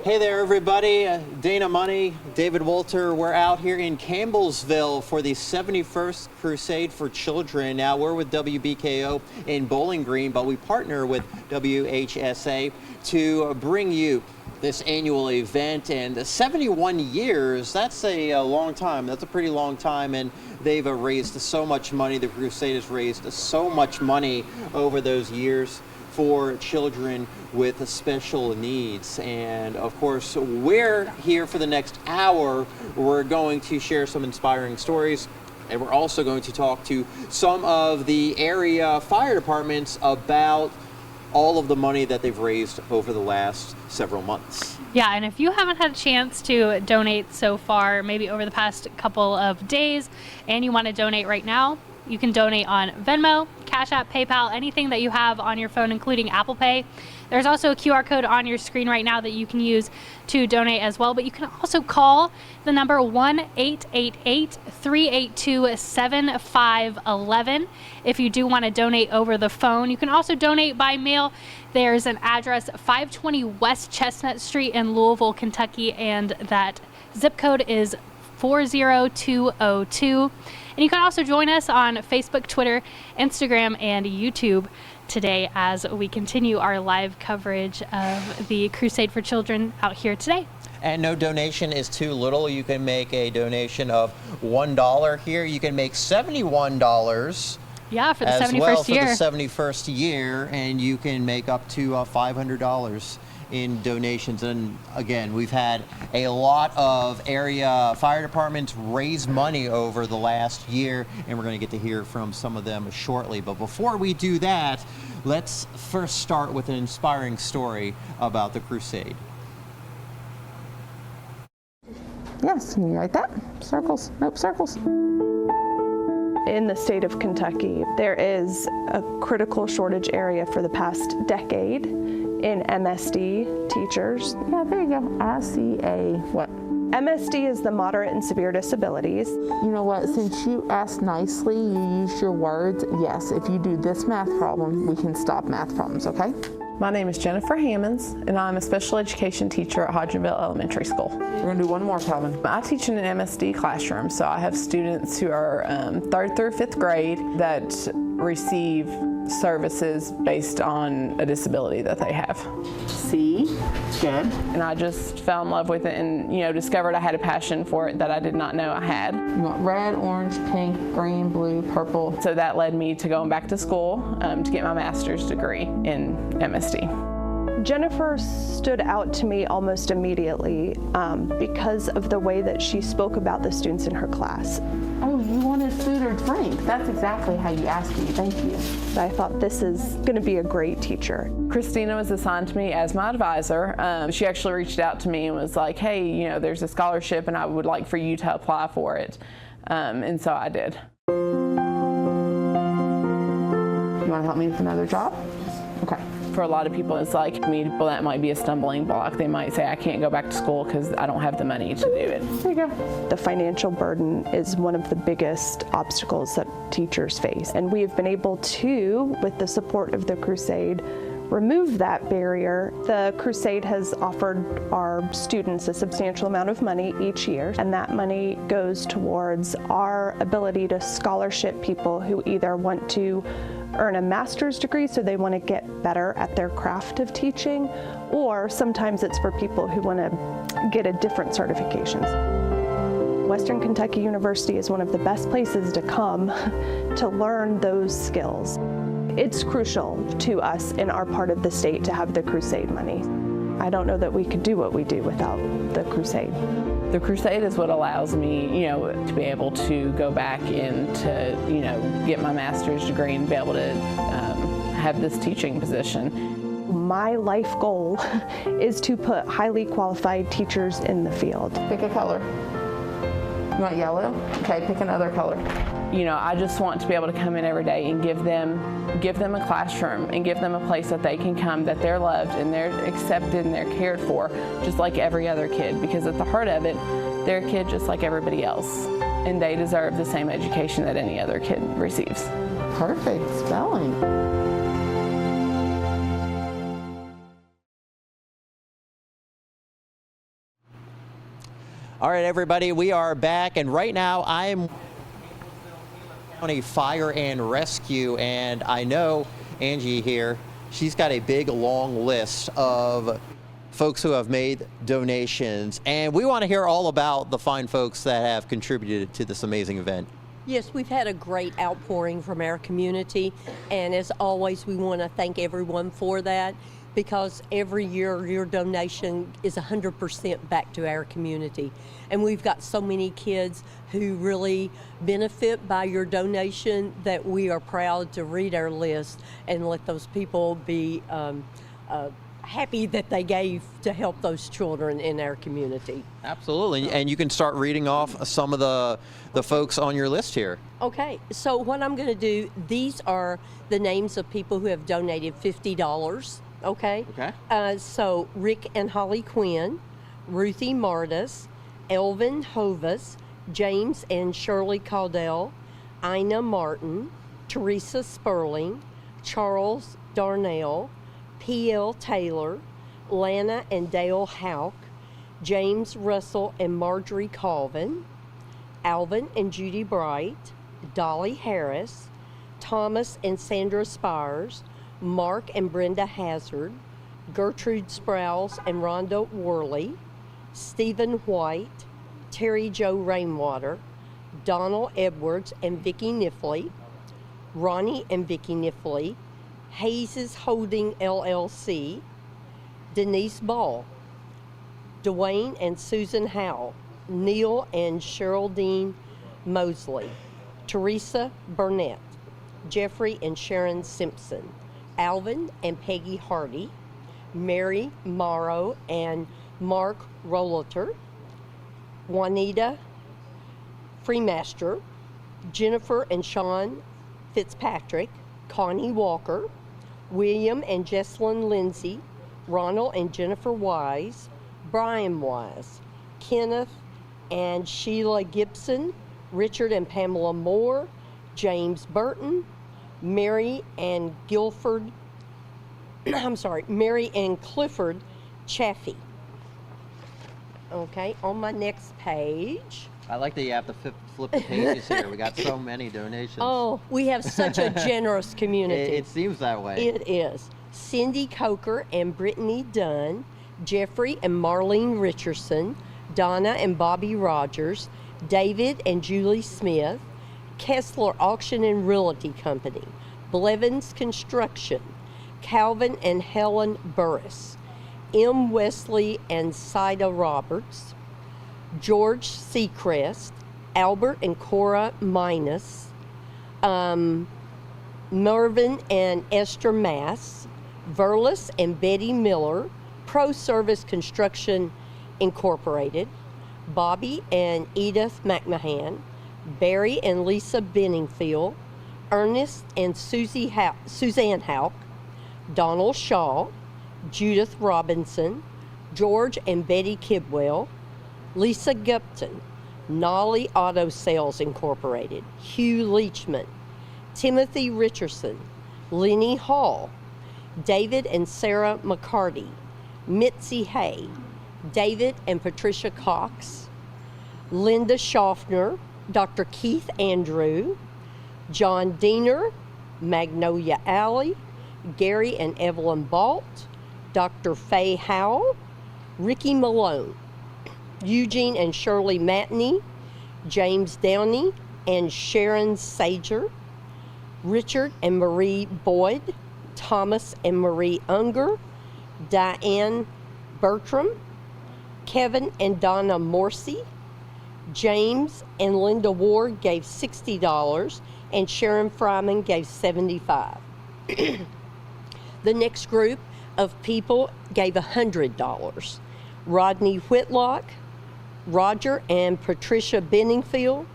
Hey there, everybody. Dana Money, David Wolter. We're out here in Campbellsville for the 71st Crusade for Children. Now, we're with WBKO in Bowling Green, but we partner with WHSA to bring you this annual event. And 71 years, that's a long time. That's a pretty long time. And they've raised so much money. The Crusade has raised so much money over those years for children with special needs. And of course, we're here for the next hour. We're going to share some inspiring stories, and we're also going to talk to some of the area fire departments about all of the money that they've raised over the last several months. Yeah, and if you haven't had a chance to donate so far, maybe over the past couple of days, and you want to donate right now, you can donate on Venmo, Cash App, PayPal, anything that you have on your phone, including Apple Pay. There's also a QR code on your screen right now that you can use to donate as well, but you can also call the number 1-888-382-7511 if you do want to donate over the phone. You can also donate by mail. There's an address, 520 West Chestnut Street in Louisville, Kentucky, and that zip code is 40202. And you can also join us on Facebook, Twitter, Instagram, and YouTube today as we continue our live coverage of the Crusade for Children out here today. And no donation is too little. You can make a donation of $1 here. You can make $71. Yeah, for the as 71st well year. For the 71st year, and you can make up to $500 in donations. And again, we've had a lot of area fire departments raise money over the last year, and we're going to get to hear from some of them shortly. But before we do that, let's first start with an inspiring story about the Crusade. Yes, can you write that? Circles. Nope, circles. In the state of Kentucky, there is a critical shortage area for the past decade in MSD teachers. Yeah, there you go. I-C-A, what? MSD is the moderate and severe disabilities. You know what, since you asked nicely, you used your words, yes, if you do this math problem, we can stop math problems, okay? My name is Jennifer Hammonds, and I'm a special education teacher at Hodgenville Elementary School. We're going to do one more, Calvin. I teach in an MSD classroom, so I have students who are 3rd through 5th grade that receive services based on a disability that they have. C, good. And I just fell in love with it and, discovered I had a passion for it that I did not know I had. You want red, orange, pink, green, blue, purple. So that led me to going back to school to get my master's degree in MSD. Jennifer stood out to me almost immediately because of the way that she spoke about the students in her class. Oh, you wanted food or drink. That's exactly how you asked me. Thank you. I thought this is going to be a great teacher. Christina was assigned to me as my advisor. She actually reached out to me and was like, hey, there's a scholarship and I would like for you to apply for it. And so I did. You want to help me with another job? Okay. For a lot of people, it's like me, well, that might be a stumbling block. They might say, I can't go back to school because I don't have the money to do it. There you go. The financial burden is one of the biggest obstacles that teachers face. And we have been able to, with the support of the Crusade, remove that barrier. The Crusade has offered our students a substantial amount of money each year, and that money goes towards our ability to scholarship people who either want to earn a master's degree, so they want to get better at their craft of teaching, or sometimes it's for people who want to get a different certifications. Western Kentucky University is one of the best places to come to learn those skills. It's crucial to us in our part of the state to have the Crusade money. I don't know that we could do what we do without the Crusade. The Crusade is what allows me, to be able to go back and to, get my master's degree and be able to have this teaching position. My life goal is to put highly qualified teachers in the field. Pick a color. You want yellow? Okay, pick another color. I just want to be able to come in every day and give them a classroom and give them a place that they can come, that they're loved and they're accepted and they're cared for, just like every other kid. Because at the heart of it, they're a kid just like everybody else, and they deserve the same education that any other kid receives. Perfect spelling. All right, everybody, we are back, and right now I'm on a fire and rescue, and I know Angie here, she's got a big, long list of folks who have made donations, and we want to hear all about the fine folks that have contributed to this amazing event. Yes, we've had a great outpouring from our community, and as always, we want to thank everyone for that, because every year your donation is 100% back to our community. And we've got so many kids who really benefit by your donation that we are proud to read our list and let those people be happy that they gave to help those children in our community. Absolutely, and you can start reading off some of the folks on your list here. Okay, so what I'm going to do, these are the names of people who have donated $50. Okay. So Rick and Holly Quinn, Ruthie Martis, Elvin Hovas, James and Shirley Caudell, Ina Martin, Teresa Sperling, Charles Darnell, P.L. Taylor, Lana and Dale Houck, James Russell and Marjorie Colvin, Alvin and Judy Bright, Dolly Harris, Thomas and Sandra Spires, Mark and Brenda Hazard, Gertrude Sprouse and Rhonda Worley, Stephen White, Terry Joe Rainwater, Donald Edwards and Vicki Niffley, Ronnie and Vicki Niffley, Hayes Holding LLC, Denise Ball, Dwayne and Susan Howell, Neil and Geraldine Mosley, Teresa Burnett, Jeffrey and Sharon Simpson, Alvin and Peggy Hardy, Mary Morrow and Mark Rollater, Juanita Freemaster, Jennifer and Sean Fitzpatrick, Connie Walker, William and Jesselyn Lindsay, Ronald and Jennifer Wise, Brian Wise, Kenneth and Sheila Gibson, Richard and Pamela Moore, James Burton, Mary and Clifford Chaffee. Okay, on my next page. I like that you have to flip the pages here. We got so many donations. Oh, we have such a generous community. It seems that way. It is. Cindy Coker and Brittany Dunn, Jeffrey and Marlene Richardson, Donna and Bobby Rogers, David and Julie Smith, Kessler Auction and Realty Company, Blevins Construction, Calvin and Helen Burris, M. Wesley and Sida Roberts, George Seacrest, Albert and Cora Minus, Mervyn and Esther Mass, Verlis and Betty Miller, Pro Service Construction Incorporated, Bobby and Edith McMahon, Barry and Lisa Benningfield, Ernest and Suzanne Houck, Donald Shaw, Judith Robinson, George and Betty Kidwell, Lisa Gupton, Nolly Auto Sales Incorporated, Hugh Leachman, Timothy Richardson, Lenny Hall, David and Sarah McCarty, Mitzi Hay, David and Patricia Cox, Linda Schaffner, Dr. Keith Andrew, John Diener, Magnolia Alley, Gary and Evelyn Balt, Dr. Faye Howell, Ricky Malone, Eugene and Shirley Matney, James Downey and Sharon Sager, Richard and Marie Boyd, Thomas and Marie Unger, Diane Bertram, Kevin and Donna Morsi, James and Linda Ward gave $60 and Sharon Fryman gave $75. The next group of people gave $100. Rodney Whitlock, Roger and Patricia Benningfield,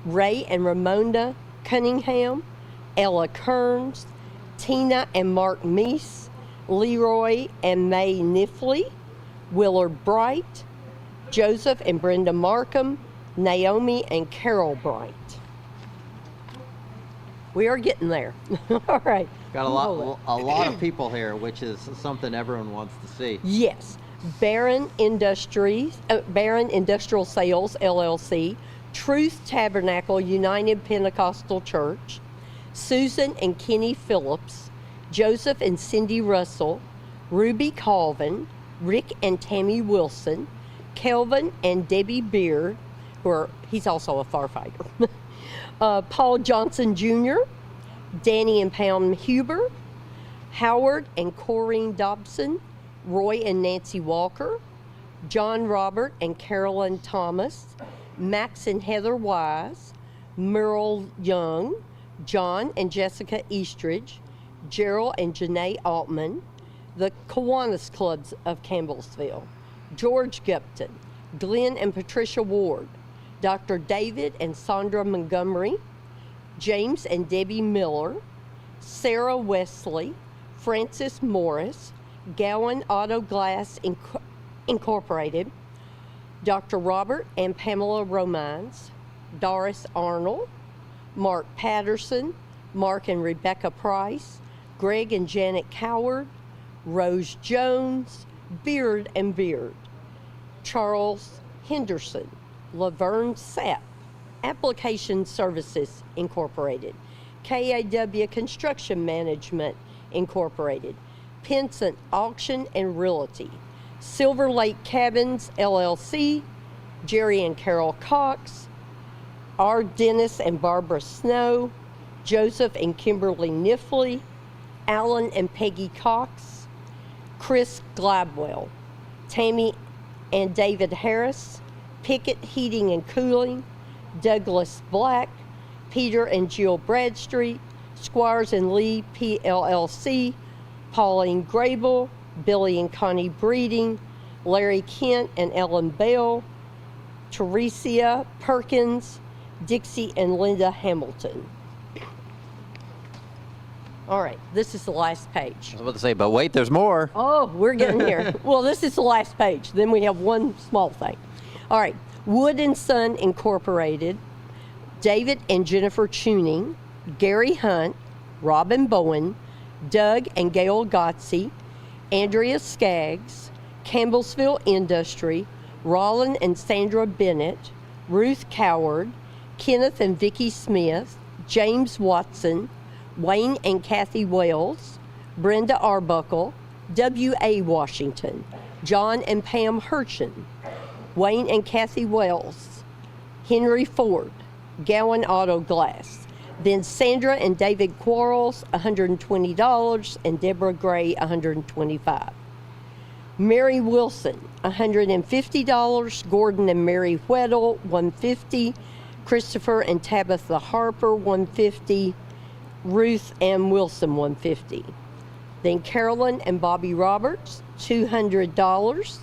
Ray and Ramona Cunningham, Ella Kearns, Tina and Mark Meese, Leroy and May Niffley, Willard Bright, Joseph and Brenda Markham, Naomi and Carol Bright. We are getting there. All right. Got a lot of people here, which is something everyone wants to see. Yes. Barron Industrial Sales, LLC, Truth Tabernacle United Pentecostal Church, Susan and Kenny Phillips, Joseph and Cindy Russell, Ruby Colvin, Rick and Tammy Wilson, Kelvin and Debbie Beard, he's also a firefighter, Paul Johnson Jr., Danny and Pam Huber, Howard and Corrine Dobson, Roy and Nancy Walker, John Robert and Carolyn Thomas, Max and Heather Wise, Merle Young, John and Jessica Eastridge, Gerald and Janae Altman, the Kiwanis Clubs of Campbellsville, George Gupton, Glenn and Patricia Ward, Dr. David and Sandra Montgomery, James and Debbie Miller, Sarah Wesley, Francis Morris, Gowan Auto Glass Incorporated, Dr. Robert and Pamela Romines, Doris Arnold, Mark Patterson, Mark and Rebecca Price, Greg and Janet Coward, Rose Jones, Beard and Beard, Charles Henderson, Laverne Sapp, Application Services Incorporated, KAW Construction Management Incorporated, Pinson Auction and Realty, Silver Lake Cabins LLC, Jerry and Carol Cox, R. Dennis and Barbara Snow, Joseph and Kimberly Nifley, Alan and Peggy Cox, Chris Glabwell, Tammy and David Harris, Pickett Heating and Cooling, Douglas Black, Peter and Jill Bradstreet, Squires and Lee PLLC, Pauline Grable, Billy and Connie Breeding, Larry Kent and Ellen Bell, Teresia Perkins, Dixie and Linda Hamilton. All right, this is the last page. I was about to say, but wait, there's more. Oh, we're getting here. Well, this is the last page. Then we have one small thing. All right, Wood and Son Incorporated, David and Jennifer Tuning, Gary Hunt, Robin Bowen, Doug and Gail Gotze, Andrea Skaggs, Campbellsville Industry, Rollin and Sandra Bennett, Ruth Coward, Kenneth and Vicki Smith, James Watson, Wayne and Kathy Wells, Brenda Arbuckle, W.A. Washington, John and Pam Hirchin, Wayne and Kathy Wells, Henry Ford, Gowan Auto Glass. Then Sandra and David Quarles, $120, and Deborah Gray, $125. Mary Wilson, $150. Gordon and Mary Weddle, $150. Christopher and Tabitha Harper, $150. Ruth M. Wilson, $150. Then Carolyn and Bobby Roberts, $200.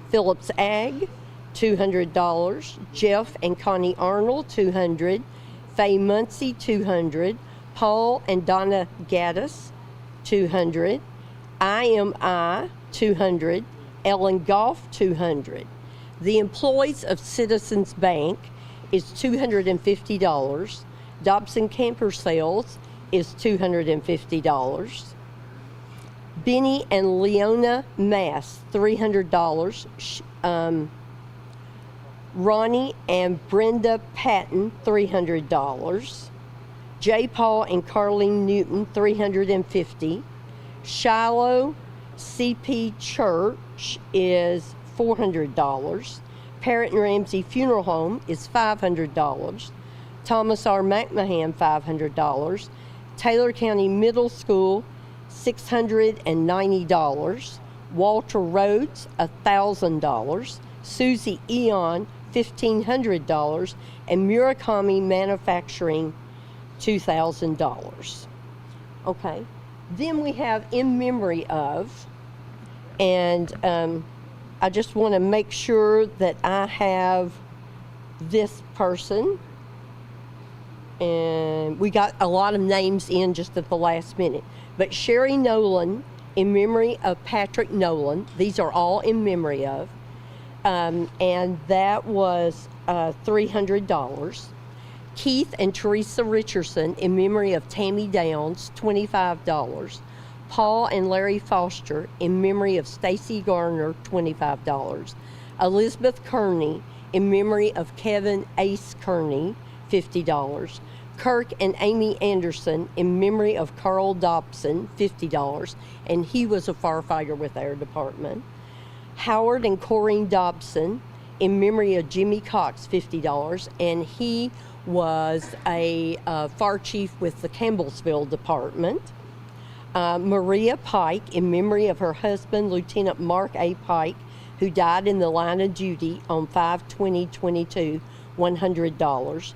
Phillips Ag, $200. Jeff and Connie Arnold, $200. Faye Muncie, $200. Paul and Donna Gaddis, $200. IMI, $200. Ellen Goff, $200. The employees of Citizens Bank is $250. Dobson Camper Sales is $250. Benny and Leona Mass, $300. Ronnie and Brenda Patton, $300. J. Paul and Carlene Newton, $350. Shiloh CP Church is $400. Parrott and Ramsey Funeral Home is $500. Thomas R. McMahon, $500. Taylor County Middle School, $690. Walter Rhodes, $1,000. Susie Eon, $1,500. And Murakami Manufacturing, $2,000. Okay. Then we have in memory of, and I just want to make sure that I have this person. And we got a lot of names in just at the last minute. But Sherry Nolan, in memory of Patrick Nolan. These are all in memory of. And that was $300. Keith and Teresa Richardson, in memory of Tammy Downs, $25. Paul and Larry Foster in memory of Stacy Garner, $25. Elizabeth Kearney in memory of Kevin Ace Kearney, $50. Kirk and Amy Anderson in memory of Carl Dobson, $50, and he was a firefighter with our department. Howard and Corrine Dobson in memory of Jimmy Cox, $50, and he was a fire chief with the Campbellsville department. Maria Pike in memory of her husband, Lieutenant Mark A. Pike, who died in the line of duty on 5/20/22, $100.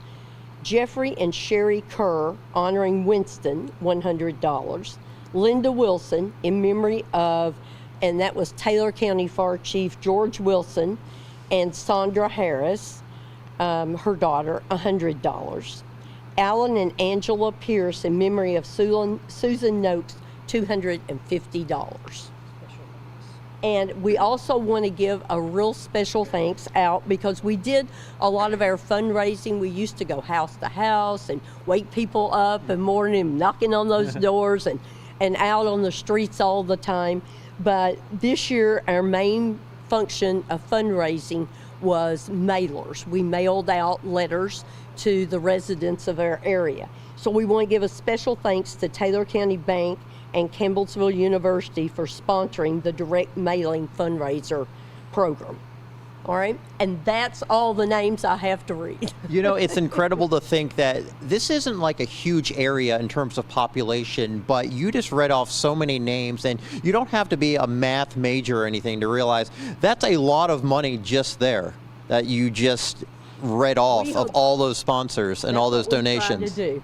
Jeffrey and Sherry Kerr honoring Winston, $100. Linda Wilson in memory of, and that was Taylor County Fire Chief George Wilson and Sandra Harris, her daughter, $100. Alan and Angela Pierce in memory of Susan Noakes, $250. And we also want to give a real special thanks out because we did a lot of our fundraising. We used to go house to house and wake people up in the morning, knocking on those doors and out on the streets all the time. But this year, our main function of fundraising was mailers. We mailed out letters to the residents of our area. So we want to give a special thanks to Taylor County Bank and Campbellsville University for sponsoring the direct mailing fundraiser program. All right, and that's all the names I have to read. You know, it's incredible to think that this isn't like a huge area in terms of population, but you just read off so many names, and you don't have to be a math major or anything to realize that's a lot of money just there that you just read off of all those sponsors and all those donations. To do.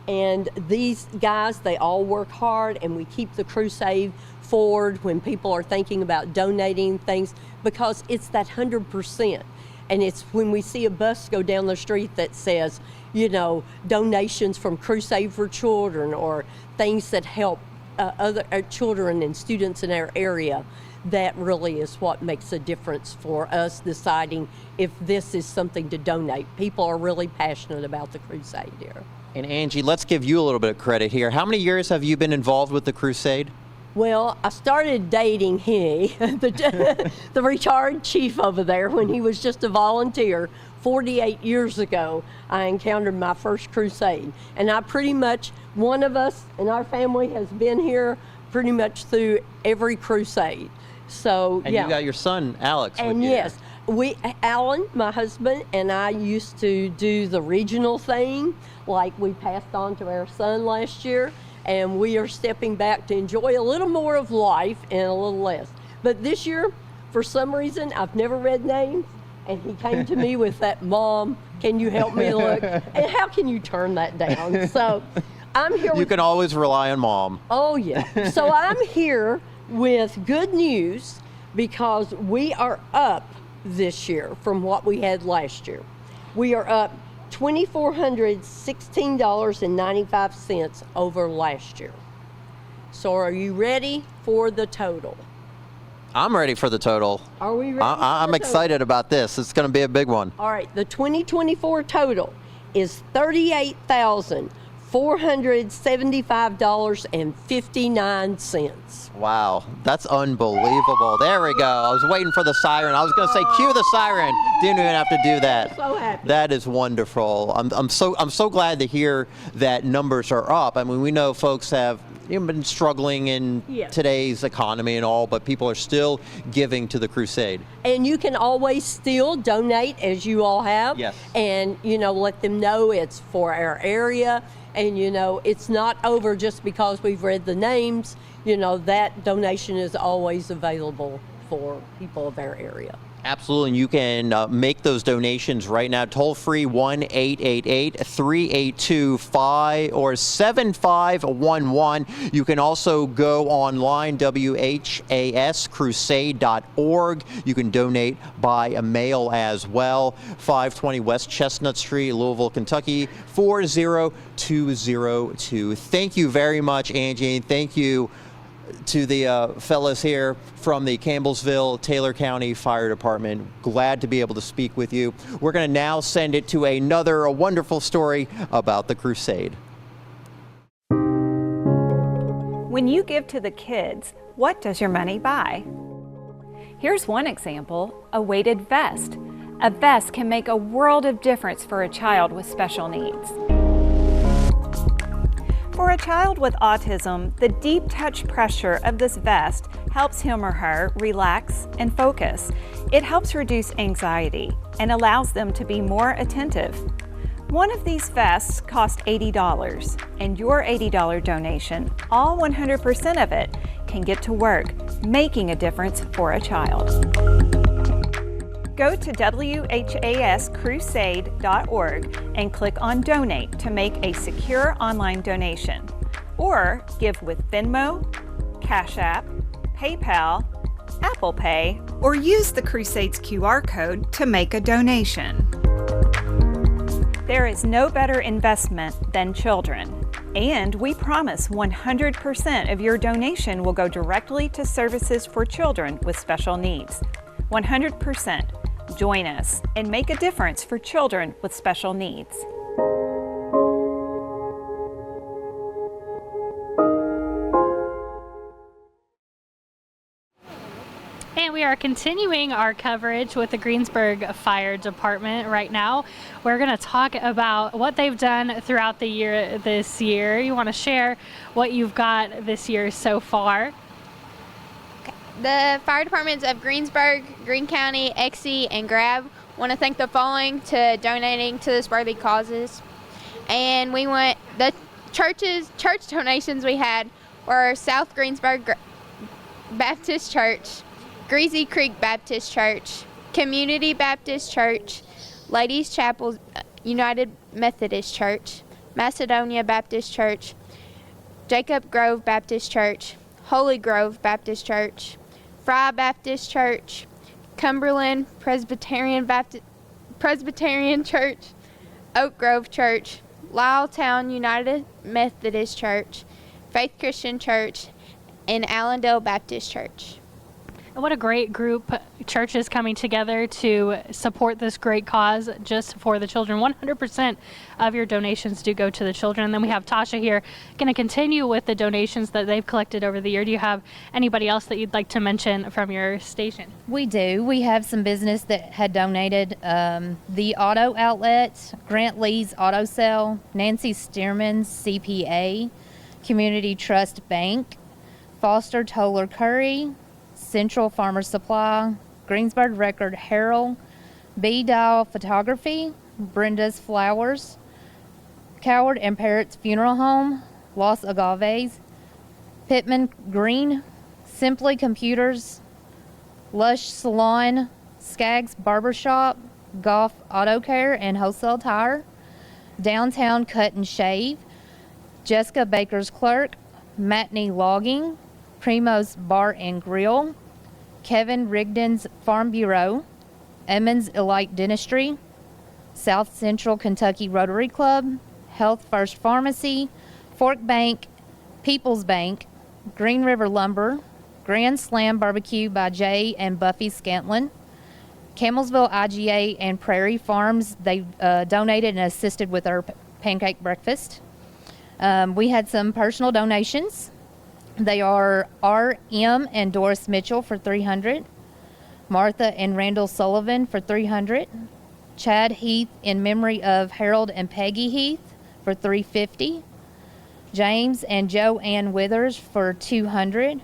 And these guys, they all work hard, and we keep the crusade forward when people are thinking about donating things, because it's that 100%. And it's when we see a bus go down the street that says, you know, donations from Crusade for Children or things that help other children and students in our area, that really is what makes a difference for us deciding if this is something to donate. People are really passionate about the crusade here. And Angie, let's give you a little bit of credit here. How many years have you been involved with the crusade? Well, I started dating the retired chief over there when he was just a volunteer. 48 years ago, I encountered my first crusade. And I pretty much, one of us in our family has been here pretty much through every crusade. So, and yeah. You got your son, Alex, with And you yes, Alan, my husband, and I used to do the regional thing, like we passed on to our son last year, and we are stepping back to enjoy a little more of life and a little less. But this year, for some reason, I've never read names, and he came to me with that, "Mom, can you help me look?" And how can you turn that down? So I'm here. You can always rely on Mom. Oh, yeah. So I'm here with good news because we are up this year from what we had last year. We are up $2,416.95 over last year. So are you ready for the total? I'm ready for the total. Are we ready? I'm excited about this. It's going to be a big one. All right, the 2024 total is $38,475.59. Wow, that's unbelievable. There we go. I was waiting for the siren. I was going to say, cue the siren. Didn't even have to do that. I'm so happy. That is wonderful. I'm so glad to hear that numbers are up. I mean, we know folks have been struggling in today's economy and all, but people are still giving to the crusade. And you can always still donate, as you all have. Yes. And, you know, let them know it's for our area. And, you know, it's not over just because we've read the names. You know, that donation is always available for people of our area. Absolutely, and you can make those donations right now. Toll free 1-888-382-5 or 7511. You can also go online, WHAScrusade.org. You can donate by mail as well. 520 West Chestnut Street, Louisville, Kentucky, 40202. Thank you very much, Angie, and thank you to the fellows here from the Campbellsville, Taylor County Fire Department. Glad to be able to speak with you. We're going to now send it to a wonderful story about the crusade. When you give to the kids, what does your money buy? Here's one example, a weighted vest. A vest can make a world of difference for a child with special needs. For a child with autism, the deep touch pressure of this vest helps him or her relax and focus. It helps reduce anxiety and allows them to be more attentive. One of these vests costs $80, and your $80 donation, all 100% of it, can get to work, making a difference for a child. Go to WHAScrusade.org and click on Donate to make a secure online donation. Or give with Venmo, Cash App, PayPal, Apple Pay, or use the Crusade's QR code to make a donation. There is no better investment than children. And we promise 100% of your donation will go directly to services for children with special needs. 100%. Join us and make a difference for children with special needs. And we are continuing our coverage with the Greensburg Fire Department right now. We're going to talk about what they've done throughout the year this year. You want to share what you've got this year so far? The fire departments of Greensburg, Greene County, Exie, and Grab want to thank the following to donating to this worthy causes. And we want the church donations we had were South Greensburg Baptist Church, Greasy Creek Baptist Church, Community Baptist Church, Ladies Chapel United Methodist Church, Macedonia Baptist Church, Jacob Grove Baptist Church, Holy Grove Baptist Church, Fry Baptist Church, Cumberland Presbyterian Church, Oak Grove Church, Lyalltown United Methodist Church, Faith Christian Church, and Allendale Baptist Church. And what a great group, churches coming together to support this great cause just for the children. 100% of your donations do go to the children. And then we have Tasha here going to continue with the donations that they've collected over the year. Do you have anybody else that you'd like to mention from your station? We do. We have some business that had donated. The Auto Outlet, Grant Lee's Auto Sale, Nancy Stearman's CPA, Community Trust Bank, Foster Toller Curry, Central Farmer Supply, Greensburg Record Herald, B. Dial Photography, Brenda's Flowers, Coward and Parrott's Funeral Home, Los Agaves, Pittman Green, Simply Computers, Lush Salon, Skaggs Barbershop, Goff Auto Care and Wholesale Tire, Downtown Cut and Shave, Jessica Baker's Clerk, Matney Logging, Primo's Bar and Grill, Kevin Rigdon's Farm Bureau, Emmons Elite Dentistry, South Central Kentucky Rotary Club, Health First Pharmacy, Fork Bank, People's Bank, Green River Lumber, Grand Slam Barbecue by Jay and Buffy Scantlin, Campbellsville IGA and Prairie Farms. They donated and assisted with our pancake breakfast. We had some personal donations. They are R.M. and Doris Mitchell for $300, Martha and Randall Sullivan for $300, Chad Heath in memory of Harold and Peggy Heath for $350, James and Joanne Withers for $200,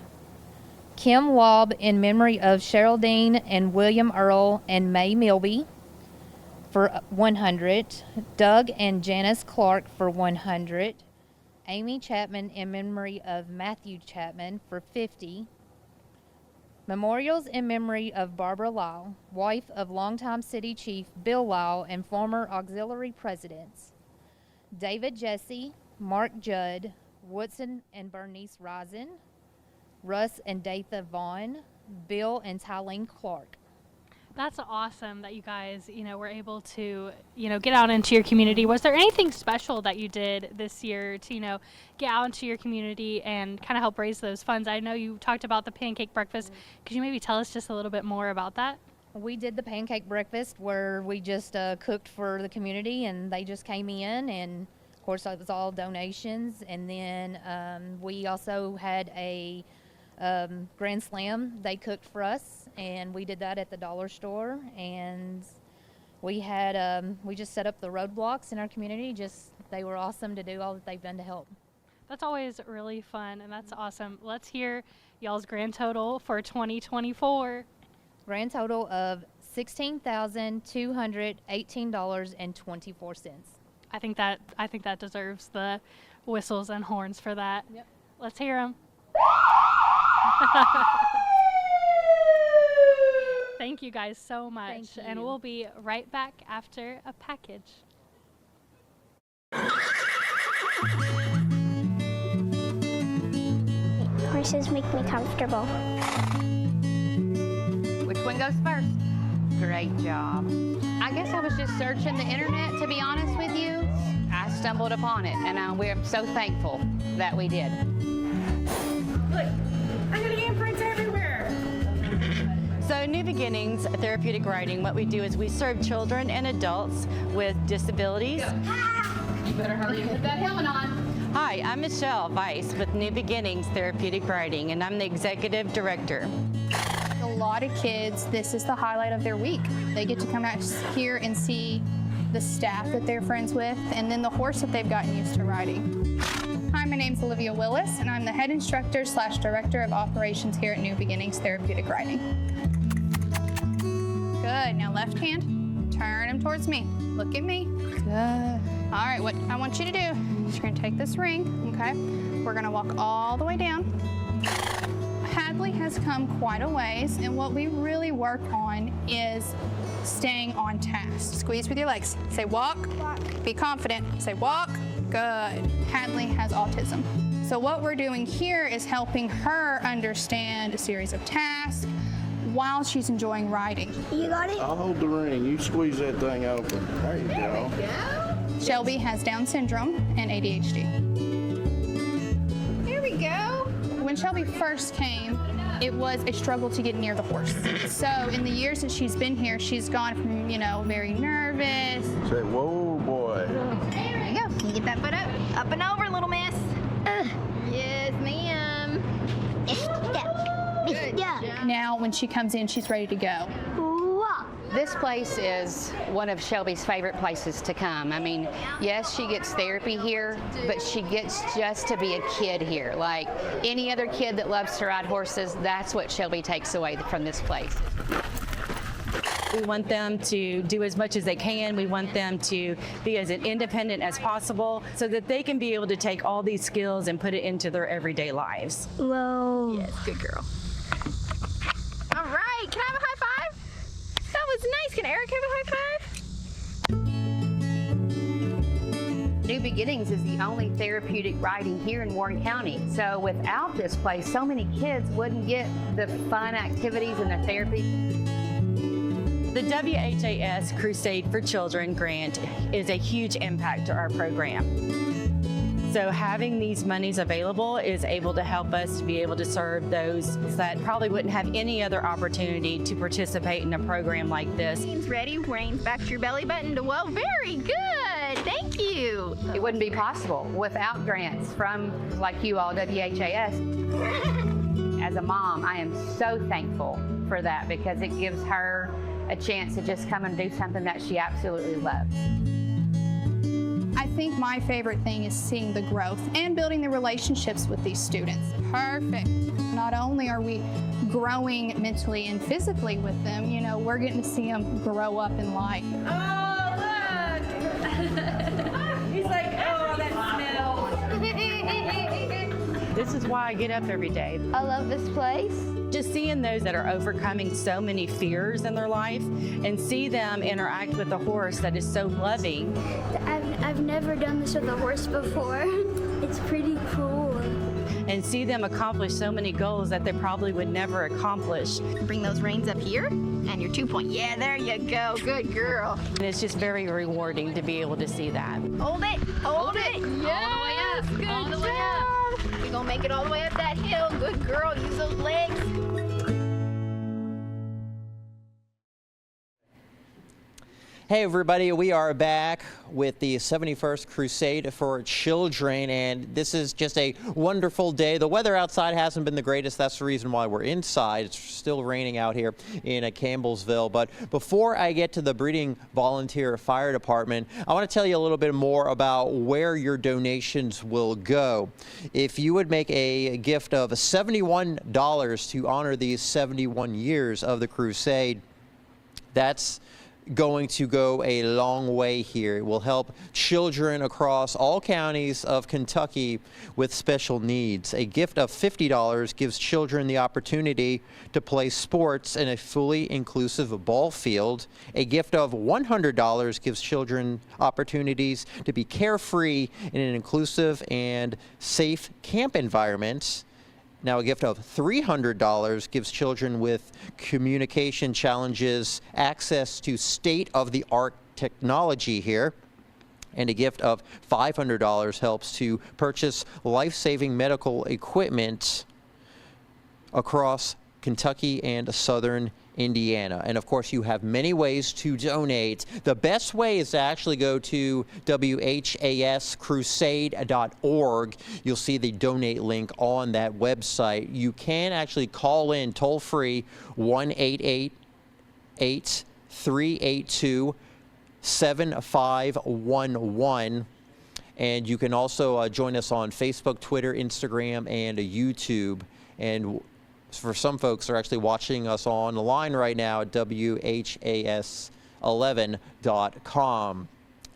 Kim Waub in memory of Cheryl and William Earl and May Milby for $100, Doug and Janice Clark for $100, Amy Chapman in memory of Matthew Chapman for $50. Memorials in memory of Barbara Lyle, wife of longtime city chief Bill Lyle and former auxiliary presidents. David Jesse, Mark Judd, Woodson and Bernice Risen, Russ and Datha Vaughn, Bill and Tylene Clark. That's awesome that you guys, were able to, get out into your community. Was there anything special that you did this year to, get out into your community and kind of help raise those funds? I know you talked about the pancake breakfast. Could you maybe tell us just a little bit more about that? We did the pancake breakfast where we just cooked for the community, and they just came in and course, it was all donations. And then we also had a Grand Slam they cooked for us, and we did that at the dollar store. And we had we just set up the roadblocks in our community. They were awesome to do all that they've done to help. That's always really fun, and that's awesome. Let's hear y'all's grand total for 2024. Grand total of $16,218.24. I think that deserves the whistles and horns for that. Yep. Let's hear them. Thank you guys so much. Thank And you. we'll be right back after a package. Horses make me comfortable. Which one goes first? Great job. I guess I was just searching the internet, to be honest with you. I stumbled upon it, and we're so thankful that we did. Look, I got handprints everywhere. So New Beginnings Therapeutic Riding, what we do is we serve children and adults with disabilities. You better hurry and put that helmet on. Hi, I'm Michelle Weiss with New Beginnings Therapeutic Riding, and I'm the Executive Director. A lot of kids, this is the highlight of their week. They get to come out here and see the staff that they're friends with, and then the horse that they've gotten used to riding. Hi, my name's Olivia Willis, and I'm the head instructor / director of operations here at New Beginnings Therapeutic Riding. Good, now left hand, turn him towards me. Look at me, good. All right, what I want you to do is you're gonna take this ring, okay? We're gonna walk all the way down. Hadley has come quite a ways, and what we really work on is staying on task. Squeeze with your legs. Say walk. Walk. Be confident. Say walk. Good. Hadley has autism. So what we're doing here is helping her understand a series of tasks while she's enjoying riding. You got it? I'll hold the ring. You squeeze that thing open. There you go. Shelby has Down syndrome and ADHD. Here we go. When Shelby first came, it was a struggle to get near the horse. So in the years that she's been here, she's gone from, very nervous. Say, whoa, boy. There you go. Can you get that foot up? Up and over, little miss. Yes, ma'am. Good job. Now when she comes in, she's ready to go. This place is one of Shelby's favorite places to come. I mean, yes, she gets therapy here, but she gets just to be a kid here. Like any other kid that loves to ride horses, that's what Shelby takes away from this place. We want them to do as much as they can. We want them to be as independent as possible so that they can be able to take all these skills and put it into their everyday lives. Whoa. Yes, good girl. All right. Can I have a high five? That was nice. Can Eric have a high five? New Beginnings is the only therapeutic riding here in Warren County. So without this place, so many kids wouldn't get the fun activities and the therapy. The WHAS Crusade for Children grant is a huge impact to our program. So having these monies available is able to help us to be able to serve those that probably wouldn't have any other opportunity to participate in a program like this. Ready? Reins back to your belly button to whoa. Very good. Thank you. It wouldn't be possible without grants from like you all, WHAS. As a mom, I am so thankful for that because it gives her a chance to just come and do something that she absolutely loves. I think my favorite thing is seeing the growth and building the relationships with these students. Perfect. Not only are we growing mentally and physically with them, we're getting to see them grow up in life. Oh, look! He's like, oh, that smell. This is why I get up every day. I love this place. Just seeing those that are overcoming so many fears in their life and see them interact with a horse that is so loving. I've never done this with a horse before. It's pretty cool. And see them accomplish so many goals that they probably would never accomplish. Bring those reins up here and your 2 point. Yeah, there you go. Good girl. And it's just very rewarding to be able to see that. Hold it. Hold it. Yes. All the way up. Good all the way up. You're going to make it all the way up that hill. Good girl. Use those legs. Hey everybody, we are back with the 71st Crusade for Children, and this is just a wonderful day. The weather outside hasn't been the greatest. That's the reason why we're inside. It's still raining out here in Campbellsville. But before I get to the Breeding Volunteer Fire Department, I want to tell you a little bit more about where your donations will go. If you would make a gift of $71 to honor these 71 years of the Crusade, that's going to go a long way here. It will help children across all counties of Kentucky with special needs. A gift of $50 gives children the opportunity to play sports in a fully inclusive ball field. A gift of $100 gives children opportunities to be carefree in an inclusive and safe camp environment. Now, a gift of $300 gives children with communication challenges access to state-of-the-art technology here. And a gift of $500 helps to purchase life-saving medical equipment across Kentucky and southern Indiana. And of course, you have many ways to donate. The best way is to actually go to WHAScrusade.org. You'll see the donate link on that website. You can actually call in toll-free 1-888-382-7511. And you can also join us on Facebook, Twitter, Instagram, and YouTube. And for some folks, they're actually watching us on the line right now at WHAS11.com.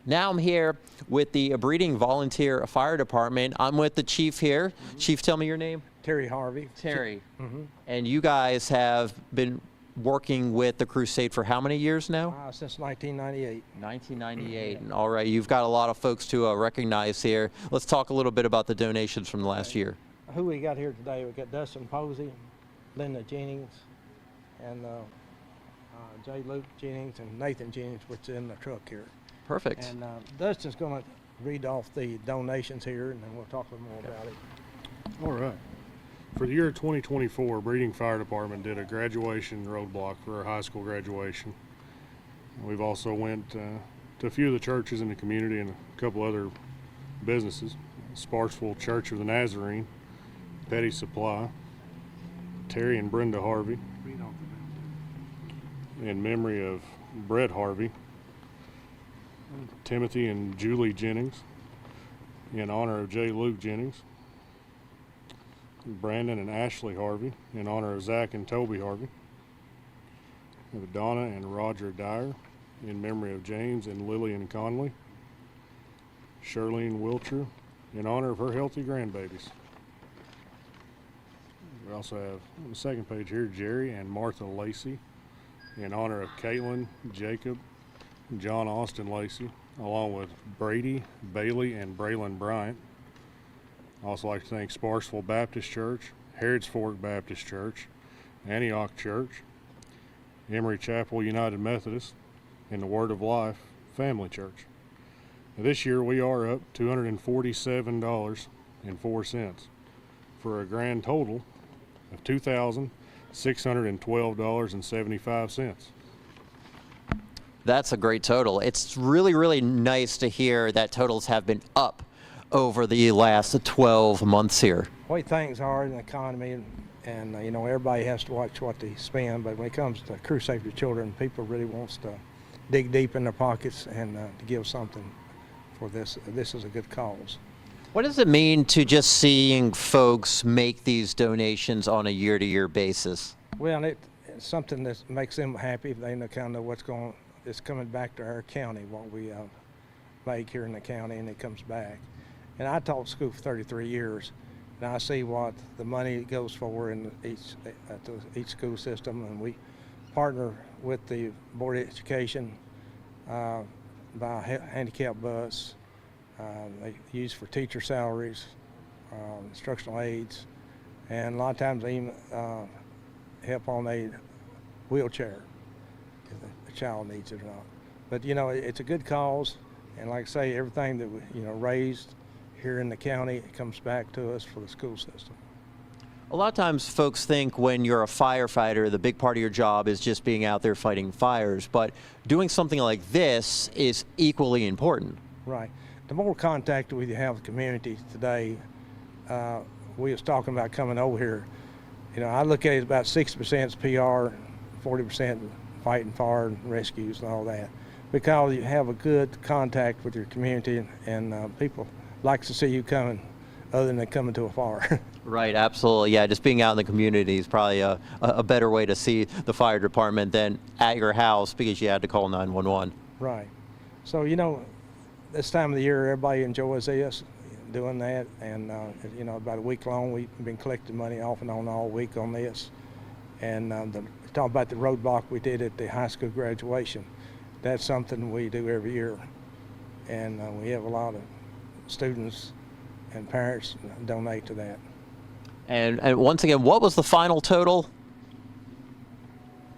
Now I'm here with the Breeding Volunteer Fire Department. I'm with the chief here. Mm-hmm. Chief, tell me your name. Terry Harvey. Terry. Mm-hmm. And you guys have been working with the Crusade for how many years now? Since 1998. 1998. Mm-hmm. All right, you've got a lot of folks to recognize here. Let's talk a little bit about the donations from the last year. Who we got here today? We got Dustin Posey, Linda Jennings, and J. Luke Jennings and Nathan Jennings, which is in the truck here. Perfect. And Dustin's going to read off the donations here, and then we'll talk a little more about it. All right. For the year 2024, Breeding Fire Department did a graduation roadblock for our high school graduation. We've also went to a few of the churches in the community and a couple other businesses. Sparksville Church of the Nazarene, Petty Supply, Terry and Brenda Harvey, in memory of Brett Harvey, Timothy and Julie Jennings, in honor of J. Luke Jennings, Brandon and Ashley Harvey, in honor of Zach and Toby Harvey, Donna and Roger Dyer, in memory of James and Lillian Conley, Shirlene Wilcher, in honor of her healthy grandbabies. We also have on the second page here Jerry and Martha Lacey, in honor of Caitlin, Jacob, and John Austin Lacey, along with Brady, Bailey, and Braylon Bryant. I'd also like to thank Sparksville Baptist Church, Harrods Fork Baptist Church, Antioch Church, Emory Chapel United Methodist, and the Word of Life Family Church. Now, this year we are up $247.04 for a grand total of $2,612.75. That's a great total. It's really, really nice to hear that totals have been up over the last 12 months here. The way things are in the economy, and you know, everybody has to watch what they spend, but when it comes to Crusade for Children, people really wants to dig deep in their pockets and to give something for this. This is a good cause. What does it mean to just seeing folks make these donations on a year-to-year basis? Well, it's something that makes them happy. They know kind of what's it's coming back to our county, what we make here in the county, and it comes back. And I taught school for 33 years, and I see what the money goes for in each school system, and we partner with the Board of Education by handicap bus. They use for teacher salaries, instructional aides, and a lot of times they even help on a wheelchair if the child needs it or not. But you know, it's a good cause, and like I say, everything that we raised here in the county, it comes back to us for the school system. A lot of times folks think when you're a firefighter, the big part of your job is just being out there fighting fires, but doing something like this is equally important. Right. The more contact we have with the community today, we was talking about coming over here. You know, I look at it about 60% is PR, 40% fighting fire and rescues and all that, because you have a good contact with your community, and people like to see you coming other than coming to a fire. Right, absolutely. Yeah, just being out in the community is probably a better way to see the fire department than at your house because you had to call 911. Right. So, you know, this time of the year, everybody enjoys this, doing that. And, you know, about a week long, we've been collecting money off and on all week on this. And talking about the roadblock we did at the high school graduation, that's something we do every year. And we have a lot of students and parents donate to that. And once again, what was the final total?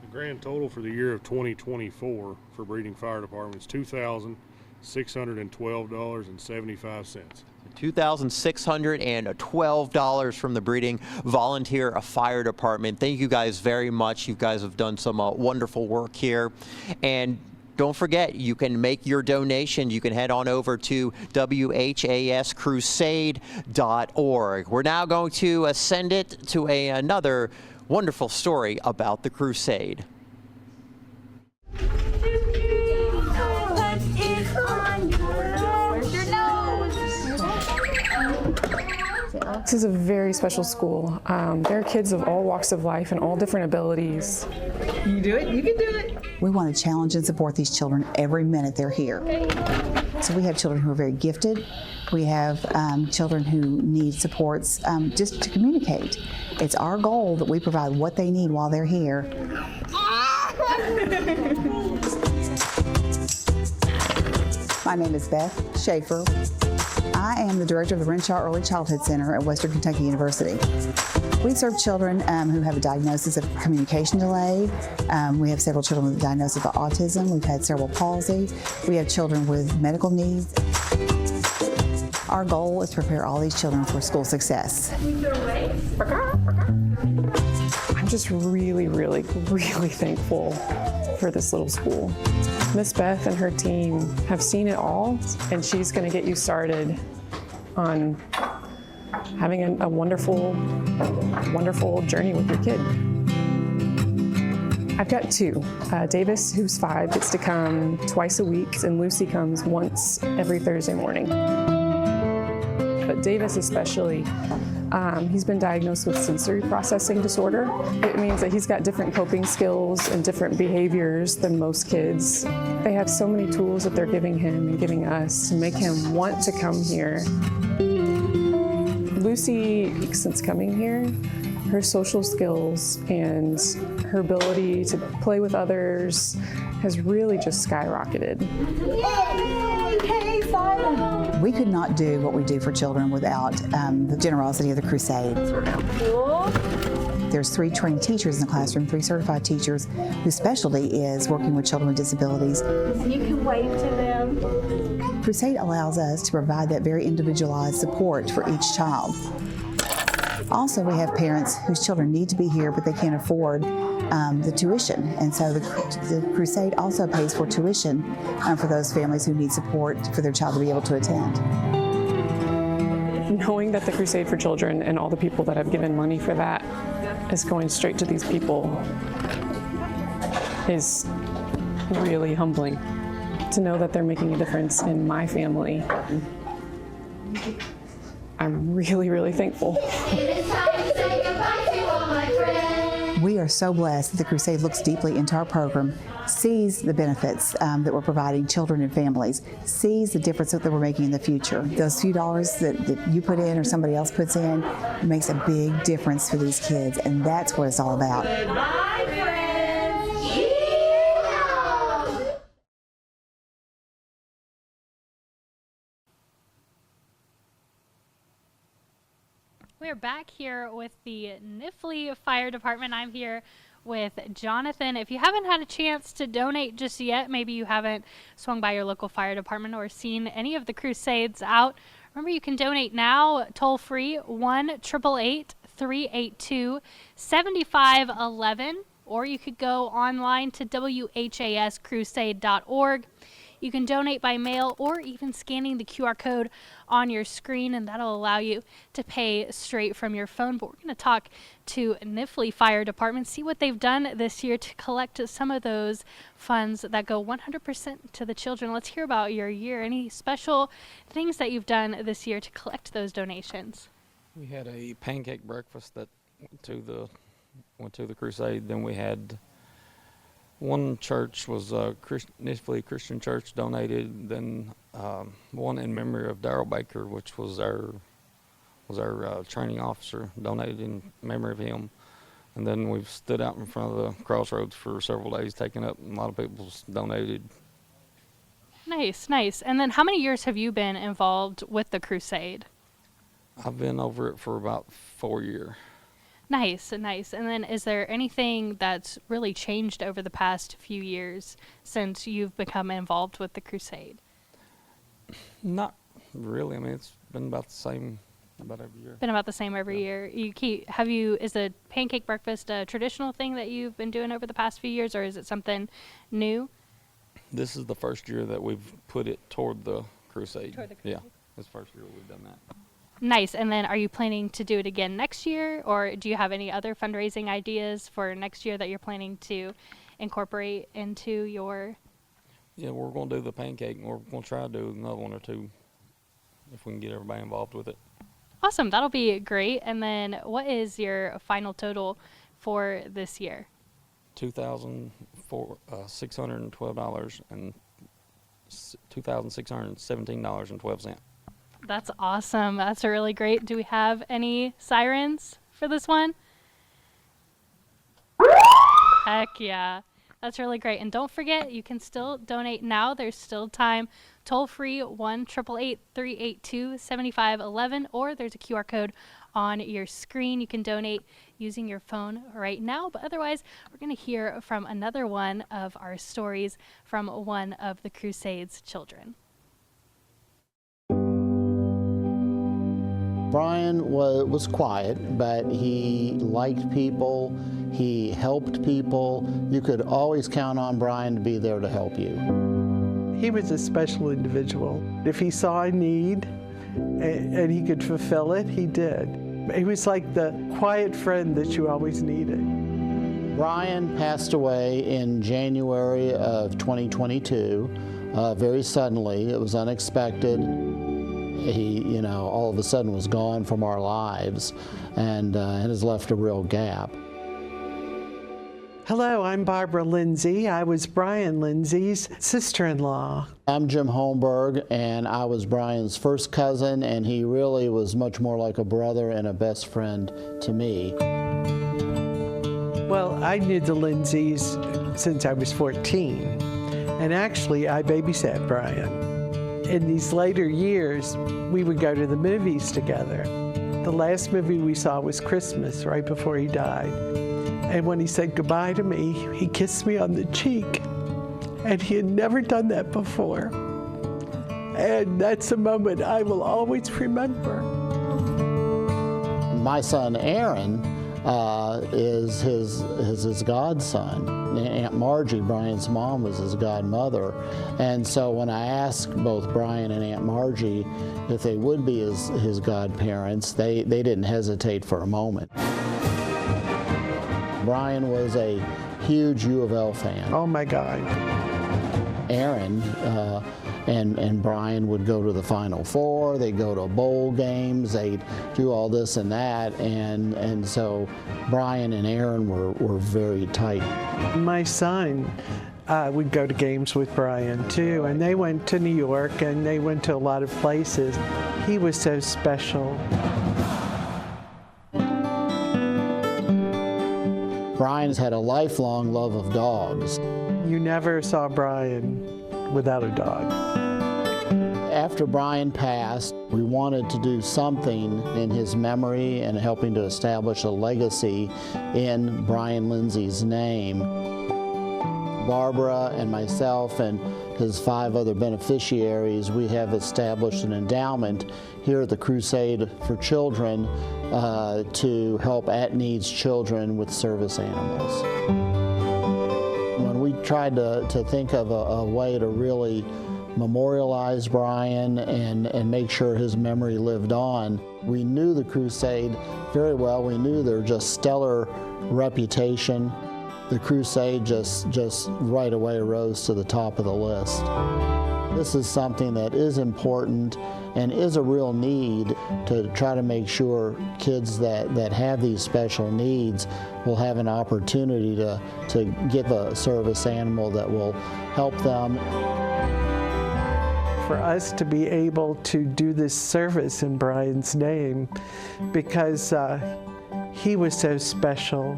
The grand total for the year of 2024 for Breeding Fire Department is $2,612.75. $2,612 from the Breeding Volunteer Fire Department. Thank you guys very much. You guys have done some wonderful work here. And don't forget, you can make your donation. You can head on over to WHAScrusade.org. We're now going to send it to another wonderful story about the Crusade. This is a very special school. There are kids of all walks of life and all different abilities. You do it, you can do it. We want to challenge and support these children every minute they're here. So we have children who are very gifted. We have children who need supports just to communicate. It's our goal that we provide what they need while they're here. My name is Beth Schaefer. I am the director of the Renshaw Early Childhood Center at Western Kentucky University. We serve children who have a diagnosis of communication delay. We have several children with a diagnosis of autism. We've had cerebral palsy. We have children with medical needs. Our goal is to prepare all these children for school success. I'm just really thankful for this little school. Miss Beth and her team have seen it all, and she's going to get you started on having a wonderful journey with your kid. I've got two. Davis, who's 5, gets to come twice a week, and Lucy comes once every Thursday morning. But Davis especially, he's been diagnosed with sensory processing disorder. It means that he's got different coping skills and different behaviors than most kids. They have so many tools that they're giving him and giving us to make him want to come here. Lucy, since coming here, her social skills and her ability to play with others has really just skyrocketed. We could not do what we do for children without the generosity of the Crusade. There's 3 trained teachers in the classroom, 3 certified teachers whose specialty is working with children with disabilities. You can wave to them. Crusade allows us to provide that very individualized support for each child. Also, we have parents whose children need to be here, but they can't afford the tuition. And so the Crusade also pays for tuition for those families who need support for their child to be able to attend. Knowing that the Crusade for Children and all the people that have given money for that is going straight to these people is really humbling. To know that they're making a difference in my family, I'm really thankful. We are so blessed that the Crusade looks deeply into our program, sees the benefits that we're providing children and families, sees the difference that we're making in the future. Those few dollars that you put in or somebody else puts in makes a big difference for these kids, and that's what it's all about. Bye, friends. We're back here with the Nifley Fire Department. I'm here with Jonathan. If you haven't had a chance to donate just yet, maybe you haven't swung by your local fire department or seen any of the Crusades out, remember you can donate now toll free 1-888-3 382-7511, or you could go online to whascrusade.org. You can donate by mail or even scanning the QR code on your screen, and that'll allow you to pay straight from your phone. But we're going to talk to Nifley Fire Department, see what they've done this year to collect some of those funds that go 100% to the children. Let's hear about your year. Any special things that you've done this year to collect those donations? We had a pancake breakfast that went to the Crusade. Then we had one church was Nifley Christian Church donated. Then one in memory of Darrell Baker, which was our training officer, donated in memory of him. And then we've stood out in front of the crossroads for several days, taking up. A lot of people's donated. Nice, nice. And then how many years have you been involved with the Crusade? I've been over it for about 4 years. Nice, nice. And then is there anything that's really changed over the past few years since you've become involved with the Crusade? Not really. I mean, it's been about the same about every year. Been about the same every year. Is the pancake breakfast a traditional thing that you've been doing over the past few years, or is it something new? This is the first year that we've put it toward the Crusade. Toward the Crusade. Yeah, this first year we've done that. Nice. And then are you planning to do it again next year, or do you have any other fundraising ideas for next year that you're planning to incorporate into your... Yeah, we're going to do the pancake, and we're going to try to do another one or two if we can get everybody involved with it. Awesome. That'll be great. And then what is your final total for this year? $2,612 and $2,617.12. That's awesome. That's really great. Do we have any sirens for this one? Heck yeah. That's really great. And don't forget, you can still donate now. There's still time. Toll free 1-888-382-7511, or there's a QR code on your screen. You can donate using your phone right now. But otherwise, we're going to hear from another one of our stories from one of the Crusade's children. Brian was quiet, but he liked people, he helped people. You could always count on Brian to be there to help you. He was a special individual. If he saw a need and he could fulfill it, he did. He was like the quiet friend that you always needed. Brian passed away in January of 2022, very suddenly. It was unexpected. He, all of a sudden was gone from our lives and has left a real gap. Hello, I'm Barbara Lindsay. I was Brian Lindsay's sister-in-law. I'm Jim Holmberg, and I was Brian's first cousin, and he really was much more like a brother and a best friend to me. Well, I knew the Lindsays since I was 14, and actually I babysat Brian. In these later years, we would go to the movies together. The last movie we saw was Christmas, right before he died. And when he said goodbye to me, he kissed me on the cheek. And he had never done that before. And that's a moment I will always remember. My son Aaron is his godson. Aunt Margie, Brian's mom, was his godmother. And so when I asked both Brian and Aunt Margie if they would be his godparents, they didn't hesitate for a moment. Brian was a huge U of L fan. Oh my God. Aaron and Brian would go to the Final Four, they'd go to bowl games, they'd do all this and that, and so Brian and Aaron were very tight. My son would go to games with Brian too, and they went to New York and they went to a lot of places. He was so special. Brian's had a lifelong love of dogs. You never saw Brian without a dog. After Brian passed, we wanted to do something in his memory and helping to establish a legacy in Brian Lindsay's name. Barbara and myself and his 5 other beneficiaries, we have established an endowment here at the Crusade for Children to help at-needs children with service animals. When we tried to think of a way to really memorialize Brian and make sure his memory lived on, we knew the Crusade very well. We knew their just stellar reputation. The Crusade just right away rose to the top of the list. This is something that is important and is a real need to try to make sure kids that have these special needs will have an opportunity to get a service animal that will help them. For us to be able to do this service in Brian's name, because he was so special,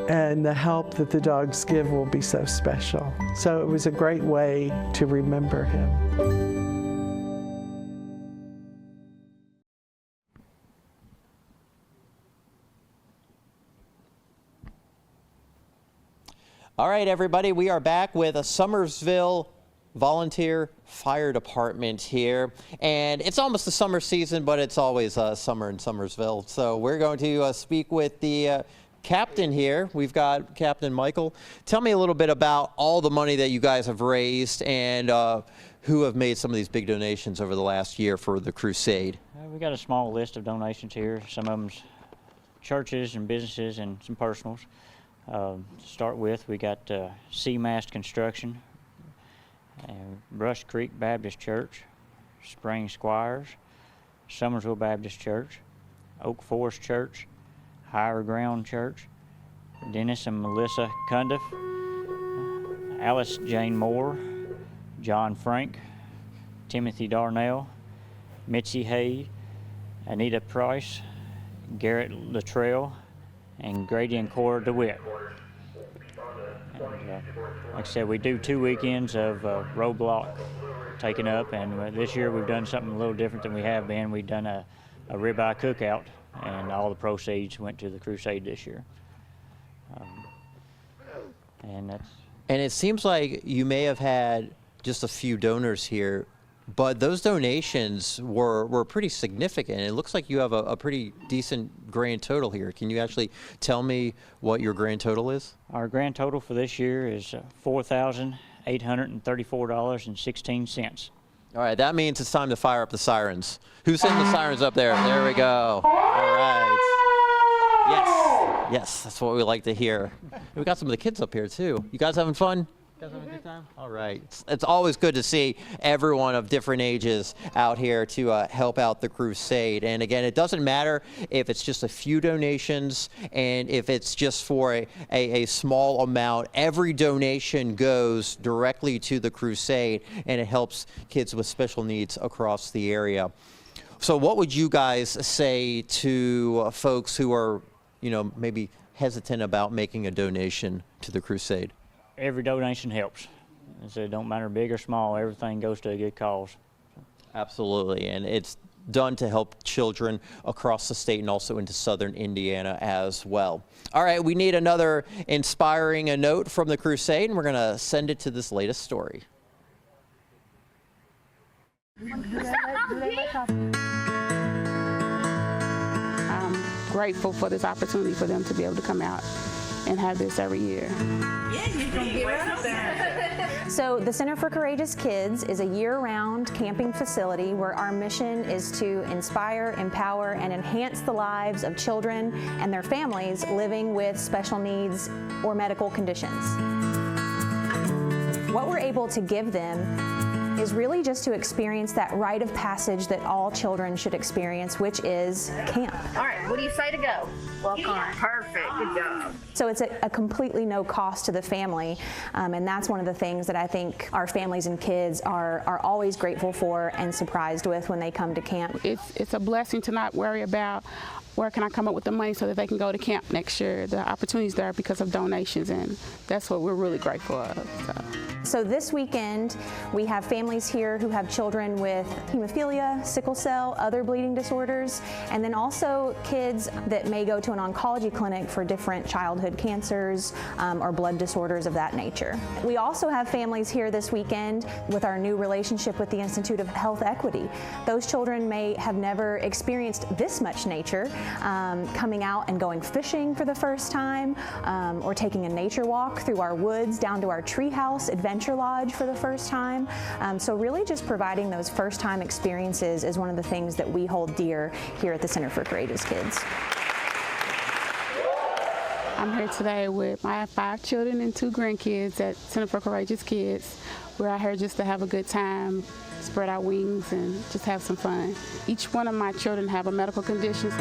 and the help that the dogs give will be so special. So it was a great way to remember him. All right, everybody, we are back with a Summersville volunteer fire department here, and it's almost the summer season, but it's always summer in Summersville. So we're going to speak with the captain here. We've got Captain Michael. Tell me a little bit about all the money that you guys have raised and who have made some of these big donations over the last year for the Crusade. We got a small list of donations here. Some of them's churches and businesses and some personals. To start with, we got Seamast Construction, Brush Creek Baptist Church, Spring Squires, Summersville Baptist Church, Oak Forest Church, Higher Ground Church, Dennis and Melissa Cundiff, Alice Jane Moore, John Frank, Timothy Darnell, Mitzi Hay, Anita Price, Garrett Luttrell, and Grady and Cora DeWitt. And, like I said, we do 2 weekends of roadblock taken up, and this year we've done something a little different than we have been. We've done a ribeye cookout, and all the proceeds went to the Crusade this year. And it seems like you may have had just a few donors here, but those donations were pretty significant. It looks like you have a pretty decent grand total here. Can you actually tell me what your grand total is? Our grand total for this year is $4,834.16. All right, that means it's time to fire up the sirens. Who's hitting the sirens up there? There we go. All right. Yes, that's what we like to hear. We got some of the kids up here too. You guys having fun? You guys having a good time? All right. It's always good to see everyone of different ages out here to help out the Crusade. And again, it doesn't matter if it's just a few donations and if it's just for a small amount. Every donation goes directly to the Crusade, and it helps kids with special needs across the area. So what would you guys say to folks who are, maybe hesitant about making a donation to the Crusade? Every donation helps. So it don't matter big or small, everything goes to a good cause. Absolutely, and it's done to help children across the state and also into southern Indiana as well. All right, we need another inspiring note from the Crusade, and we're going to send it to this latest story. I'm grateful for this opportunity for them to be able to come out and have this every year. So the Center for Courageous Kids is a year-round camping facility where our mission is to inspire, empower, and enhance the lives of children and their families living with special needs or medical conditions. What we're able to give them is really just to experience that rite of passage that all children should experience, which is camp. All right, what do you say to go? Walk on. Perfect, good job. So it's a completely no cost to the family, and that's one of the things that I think our families and kids are always grateful for and surprised with when they come to camp. It's a blessing to not worry about where can I come up with the money so that they can go to camp next year. The opportunity's there because of donations, and that's what we're really grateful of. So. So this weekend, we have families here who have children with hemophilia, sickle cell, other bleeding disorders, and then also kids that may go to an oncology clinic for different childhood cancers or blood disorders of that nature. We also have families here this weekend with our new relationship with the Institute of Health Equity. Those children may have never experienced this much nature, coming out and going fishing for the first time, or taking a nature walk through our woods down to our treehouse adventure lodge for the first time. So really just providing those first-time experiences is one of the things that we hold dear here at the Center for Courageous Kids. I'm here today with my 5 children and 2 grandkids at Center for Courageous Kids. We're out here just to have a good time, spread our wings, and just have some fun. Each one of my children have a medical condition.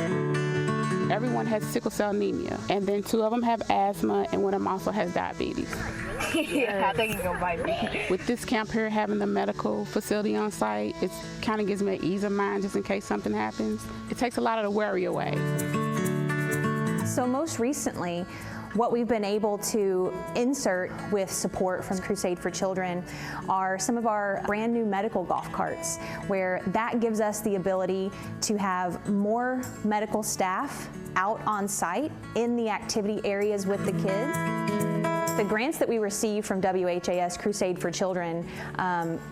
Everyone has sickle cell anemia, and then 2 of them have asthma, and one of them also has diabetes. I think he's gonna bite me. With this camp here, having the medical facility on site, it kind of gives me an ease of mind just in case something happens. It takes a lot of the worry away. So most recently, what we've been able to insert with support from Crusade for Children are some of our brand new medical golf carts, where that gives us the ability to have more medical staff out on site in the activity areas with the kids. The grants that we receive from WHAS Crusade for Children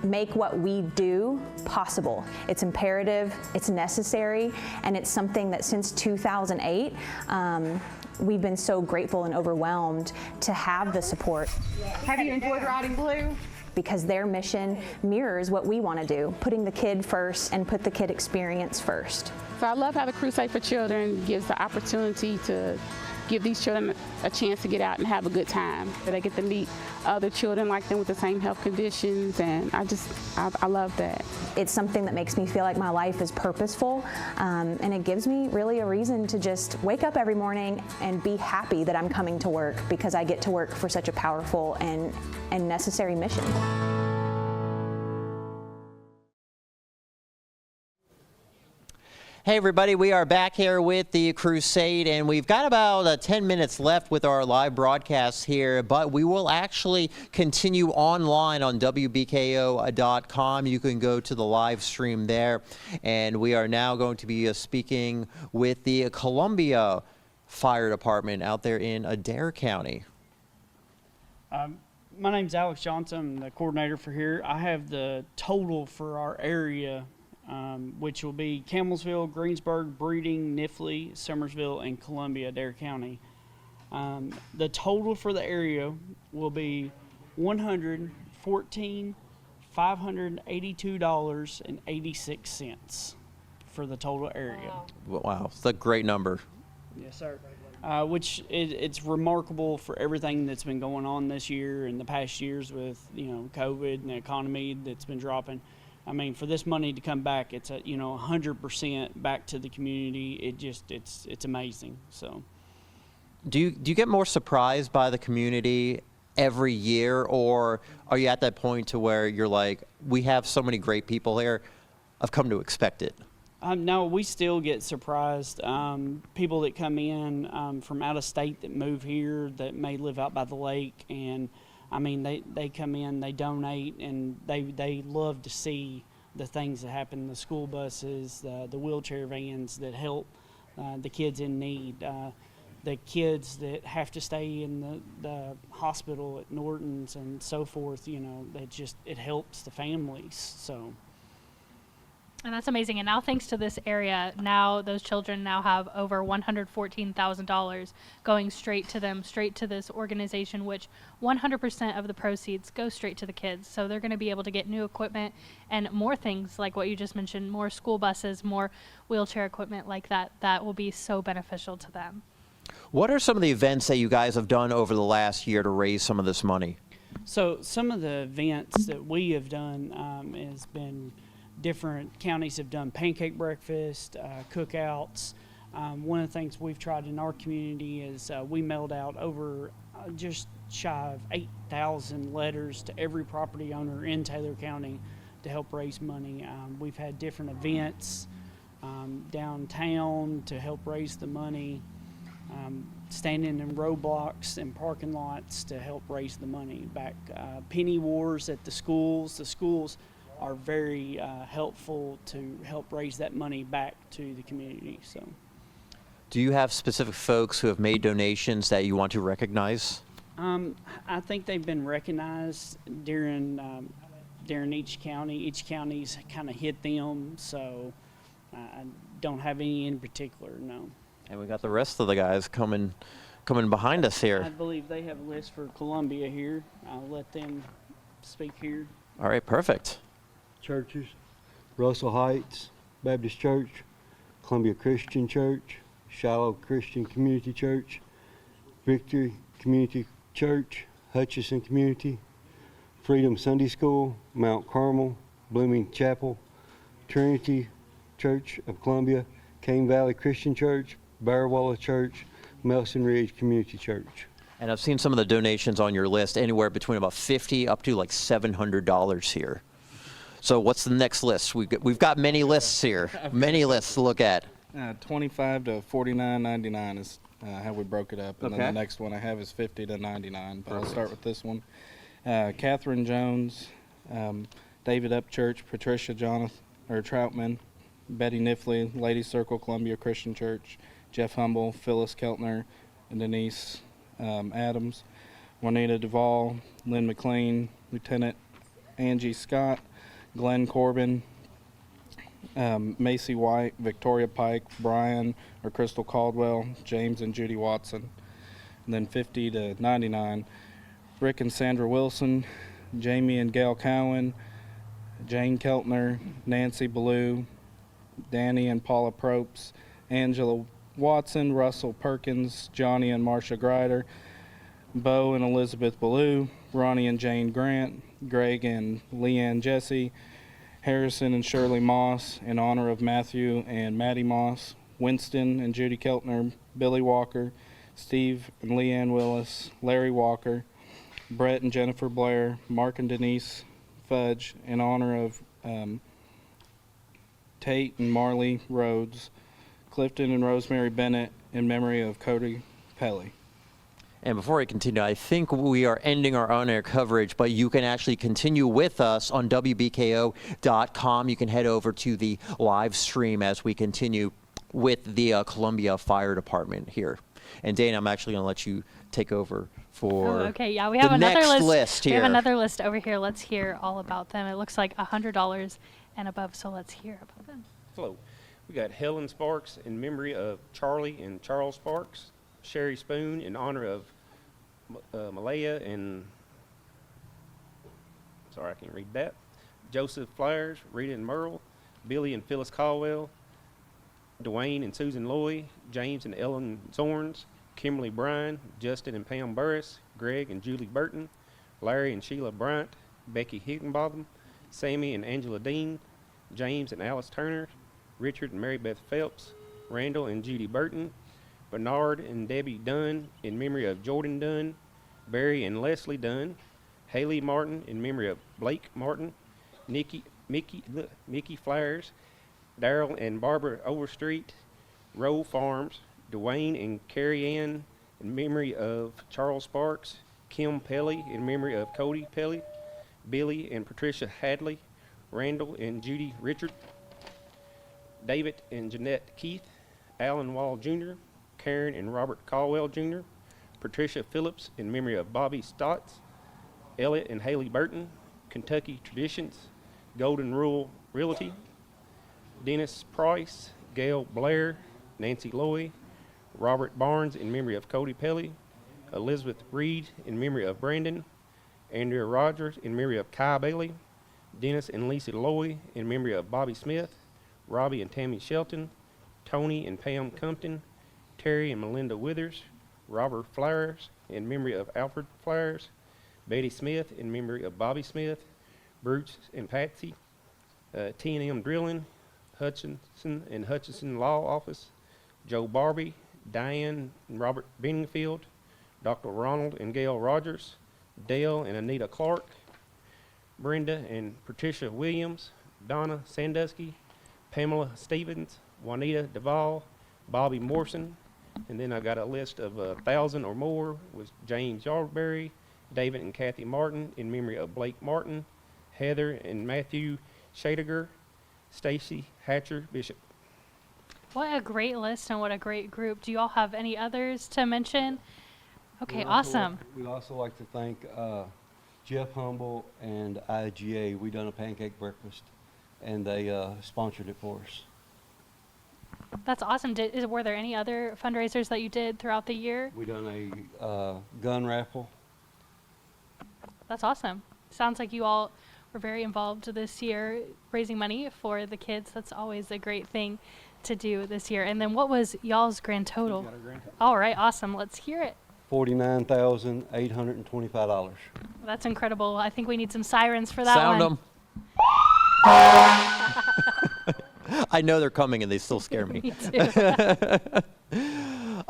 make what we do possible. It's imperative, it's necessary, and it's something that since 2008, we've been so grateful and overwhelmed to have the support. Have you enjoyed riding Blue? Because their mission mirrors what we want to do, putting the kid first and put the kid experience first. So I love how the Crusade for Children gives the opportunity to give these children a chance to get out and have a good time. They get to meet other children like them with the same health conditions, and I love that. It's something that makes me feel like my life is purposeful, and it gives me really a reason to just wake up every morning and be happy that I'm coming to work, because I get to work for such a powerful and necessary mission. Hey everybody, we are back here with the Crusade, and we've got about 10 minutes left with our live broadcast here, but we will actually continue online on WBKO.com. You can go to the live stream there, and we are now going to be speaking with the Columbia Fire Department out there in Adair County. My name's Alex Johnson. I'm the coordinator for here. I have the total for our area, which will be Campbellsville, Greensburg, Breeding, Nifley, Summersville, and Columbia, Adair County. The total for the area will be $114,582.86 for the total area. Wow, it's a great number. Yes, sir. Which it's remarkable for everything that's been going on this year and the past years with, COVID and the economy that's been dropping. I mean, for this money to come back, it's 100% back to the community. It's amazing. So, do you get more surprised by the community every year, or are you at that point to where you're like, we have so many great people here, I've come to expect it? No, we still get surprised. People that come in from out of state that move here that may live out by the lake, and I mean, they come in, they donate, and they love to see the things that happen, the school buses, the wheelchair vans that help the kids in need, the kids that have to stay in the hospital at Norton's and so forth, it helps the families, so. And that's amazing. And now, thanks to this area, now those children now have over $114,000 going straight to them, straight to this organization, which 100% of the proceeds go straight to the kids. So they're going to be able to get new equipment and more things like what you just mentioned, more school buses, more wheelchair equipment like that. That will be so beneficial to them. What are some of the events that you guys have done over the last year to raise some of this money? So some of the events that we have done has been different counties have done pancake breakfast, cookouts. One of the things we've tried in our community is we mailed out over just shy of 8,000 letters to every property owner in Taylor County to help raise money. We've had different events downtown to help raise the money. standing in roadblocks and parking lots to help raise the money back. Penny wars at the schools. The schools are very helpful to help raise that money back to the community. So, Do you have specific folks who have made donations that you want to recognize? I think they've been recognized during each county. Each county's kind of hit them, so I don't have any in particular, no. And we got the rest of the guys coming behind us here. I believe they have a list for Columbia here. I'll let them speak here. All right, perfect. Churches: Russell Heights Baptist Church, Columbia Christian Church, Shiloh Christian Community Church, Victory Community Church, Hutchinson Community, Freedom Sunday School, Mount Carmel, Blooming Chapel, Trinity Church of Columbia, Cane Valley Christian Church, Bearwalla Church, Melson Ridge Community Church. And I've seen some of the donations on your list, anywhere between about $50 up to like $700 here. So what's the next list? We've got many lists here, many lists to look at. $25 to $49.99 is how we broke it up, and Okay. then the next one I have is $50 to $99. But I'll start with this one. Catherine Jones, David Upchurch, Patricia Troutman, Betty Nifley, Ladies Circle Columbia Christian Church, Jeff Humble, Phyllis Keltner, and Denise Adams, Juanita Duvall, Lynn McLean, Lieutenant Angie Scott, Glenn Corbin, Macy White, Victoria Pike, Brian or Crystal Caldwell, James and Judy Watson. And then $50 to $99, Rick and Sandra Wilson, Jamie and Gail Cowan, Jane Keltner, Nancy Ballou, Danny and Paula Propes, Angela Watson, Russell Perkins, Johnny and Marcia Grider, Bo and Elizabeth Ballou, Ronnie and Jane Grant, Greg and Leanne Jesse, Harrison and Shirley Moss in honor of Matthew and Maddie Moss, Winston and Judy Keltner, Billy Walker, Steve and Leanne Willis, Larry Walker, Brett and Jennifer Blair, Mark and Denise Fudge in honor of Tate and Marley Rhodes, Clifton and Rosemary Bennett in memory of Cody Pelly. And before I continue, I think we are ending our on-air coverage, but you can actually continue with us on WBKO.com. You can head over to the live stream as we continue with the Columbia Fire Department here. And Dana, I'm actually going to let you take over for okay, yeah, we have the another next list here. We have another list over here. Let's hear all about them. It looks like $100 and above, so let's hear about them. Hello. We got Helen Sparks in memory of Charlie and Charles Sparks, Sherry Spoon in honor of Malaya and, sorry, I can't read that, Joseph Flowers, Rita and Merle, Billy and Phyllis Caldwell, Dwayne and Susan Loy, James and Ellen Zorns, Kimberly Bryan, Justin and Pam Burris, Greg and Julie Burton, Larry and Sheila Bryant, Becky Higginbotham, Sammy and Angela Dean, James and Alice Turner, Richard and Mary Beth Phelps, Randall and Judy Burton, Bernard and Debbie Dunn in memory of Jordan Dunn, Barry and Leslie Dunn, Haley Martin in memory of Blake Martin, Mickey Flowers, Darrell and Barbara Overstreet, Rowe Farms, Dwayne and Carrie Ann in memory of Charles Sparks, Kim Pelly in memory of Cody Pelly, Billy and Patricia Hadley, Randall and Judy Richard, David and Jeanette Keith, Alan Wall Jr., Karen and Robert Caldwell Jr., Patricia Phillips in memory of Bobby Stotts, Elliot and Haley Burton, Kentucky Traditions, Golden Rule Realty, Dennis Price, Gail Blair, Nancy Loy, Robert Barnes in memory of Cody Pelly, Elizabeth Reed in memory of Brandon, Andrea Rogers in memory of Kai Bailey, Dennis and Lisa Loy in memory of Bobby Smith, Robbie and Tammy Shelton, Tony and Pam Compton, Terry and Melinda Withers, Robert Flowers in memory of Alfred Flowers, Betty Smith in memory of Bobby Smith, Bruce and Patsy, T&M Drilling, Hutchinson and Hutchinson Law Office, Joe Barbie, Diane and Robert Benningfield, Dr. Ronald and Gail Rogers, Dale and Anita Clark, Brenda and Patricia Williams, Donna Sandusky, Pamela Stevens, Juanita Duvall, Bobby Morrison, And then I got a list of 1,000 or more with James Yardberry, David and Kathy Martin in memory of Blake Martin, Heather and Matthew Shadiger, Stacy Hatcher Bishop. What a great list and what a great group. Do you all have any others to mention? Okay, awesome. We'd also like to thank Jeff Humble and IGA. We done a pancake breakfast, and they sponsored it for us. That's awesome. Were there any other fundraisers that you did throughout the year? We done a gun raffle. That's awesome. Sounds like you all were very involved this year, raising money for the kids. That's always a great thing to do this year. And then what was y'all's grand total? All right, awesome. Let's hear it. $49,825. That's incredible. I think we need some sirens for that Sound one. them. I know they're coming and they still scare me. Me too.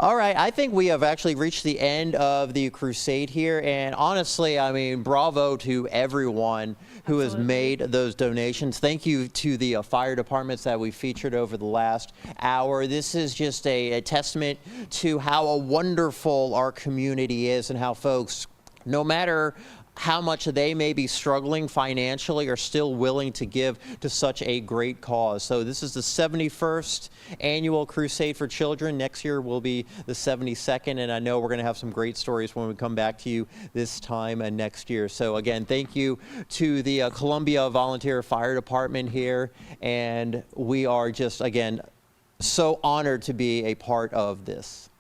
All right, I think we have actually reached the end of the crusade here, and honestly, I mean, bravo to everyone who has made those donations. Thank you to the fire departments that we featured over the last hour. This is just a testament to how wonderful our community is and how folks, no matter how much they may be struggling financially, are still willing to give to such a great cause. So this is the 71st annual Crusade for Children. Next year will be the 72nd, and I know we're going to have some great stories when we come back to you this time next year. So again, thank you to the Columbia Volunteer Fire Department here, and we are just, again, so honored to be a part of this.